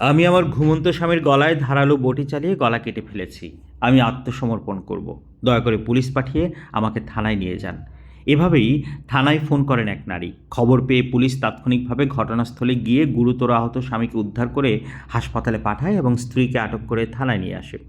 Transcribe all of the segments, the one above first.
আমি আমার ঘুমন্ত স্বামীর গলায় ধারালো বঁটি চালিয়ে গলা কেটে ফেলেছি। আমি আত্মসমর্পণ করব। দয়া করে পুলিশ পাঠিয়ে আমাকে থানায় নিয়ে যান। এভাবেই থানায় ফোন করেন এক নারী। খবর পেয়ে পুলিশ তাৎক্ষণিকভাবে ঘটনাস্থলে গিয়ে গুরুতর আহত স্বামীকে উদ্ধার করে হাসপাতালে পাঠায় এবং স্ত্রীকে আটক করে থানায় নিয়ে আসে।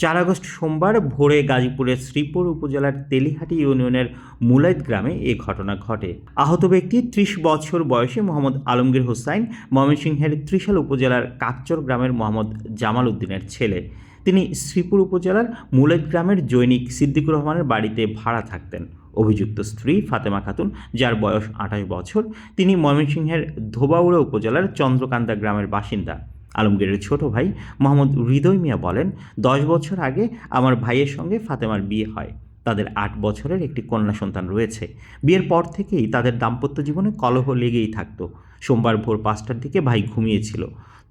4 আগস্ট সোমবার ভোরে গাজীপুরের শ্রীপুর উপজেলার তেলিহাটি ইউনিয়নের মুলাইত গ্রামে এ ঘটনা ঘটে। আহত ব্যক্তি 30 বছর বয়সী মোহাম্মদ আলমগীর হোসাইন, ময়মনসিংহের ত্রিশাল উপজেলার কাকচর গ্রামের মোহাম্মদ জামাল উদ্দিনের ছেলে। তিনি শ্রীপুর উপজেলার মুলাইত গ্রামের জৈনিক সিদ্দিকুর রহমানের বাড়িতে ভাড়া থাকতেন। অভিযুক্ত স্ত্রী ফাতেমা খাতুন, যার বয়স 28 বছর, তিনি ময়মনসিংহের ধোবাউড়া উপজেলার চন্দ্রকান্দা গ্রামের বাসিন্দা। আলমগীরের ছোট ভাই মোহাম্মদ হৃদয় মিয়া বলেন, 10 বছর আগে আমার ভাইয়ের সঙ্গে ফাতেমার বিয়ে হয়। তাদের 8 বছরের একটি কন্যা সন্তান রয়েছে। বিয়ের পর থেকেই তাদের দাম্পত্য জীবনে কলহ লেগেই থাকতো। সোমবার ভোর 5টার দিকে ভাই ঘুমিয়েছিল।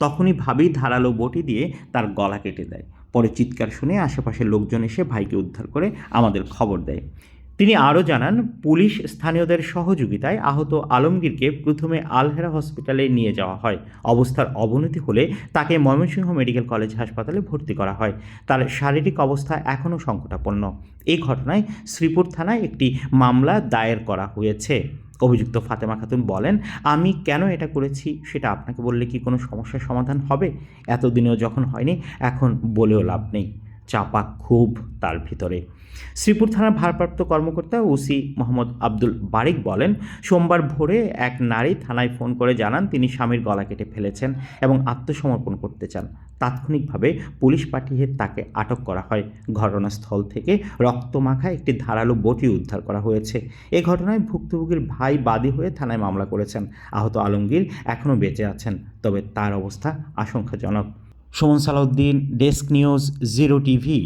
তখনই ভাবি ধারালো বঁটি দিয়ে তার গলা কেটে দেয়। পরে চিৎকার শুনে আশেপাশের লোকজন এসে ভাইকে উদ্ধার করে আমাদের খবর দেয়। তিনি আরও জানান, পুলিশ স্থানীয়দের সহযোগিতায় আহত আলমগীরকে প্রথমে আলহেরা হসপিটালে নিয়ে যাওয়া হয়। অবস্থার অবনতি হলে তাকে ময়মনসিংহ মেডিকেল কলেজ হাসপাতালে ভর্তি করা হয়। তার শারীরিক অবস্থা এখনও সংকটাপন্ন। এই ঘটনায় শ্রীপুর থানায় একটি মামলা দায়ের করা হয়েছে। অভিযুক্ত ফাতেমা খাতুন বলেন, আমি কেন এটা করেছি সেটা আপনাকে বললে কি কোনো সমস্যার সমাধান হবে? এতদিনেও যখন হয়নি, এখন বলেও লাভ নেই। চাপা ক্ষোভ তার ভিতরে। শ্রীপুর থানার ভারপ্রাপ্ত কর্মকর্তা ওসি মোহাম্মদ আব্দুল বারিক বলেন, সোমবার ভোরে এক নারী থানায় ফোন করে জানান তিনি স্বামীর গলা কেটে ফেলেছেন এবং আত্মসমর্পণ করতে চান। তাৎক্ষণিকভাবে পুলিশ পাঠিয়ে তাকে আটক করা হয়। ঘটনাস্থল থেকে রক্তমাখা একটি ধারালো বঁটি উদ্ধার করা হয়েছে। এ ঘটনায় ভুক্তভোগীর ভাই বাদী হয়ে থানায় মামলা করেছেন। আহত আলমগীর এখনও বেঁচে আছেন, তবে তার অবস্থা আশঙ্কাজনক। Suman Salauddin, desk news, 0 TV.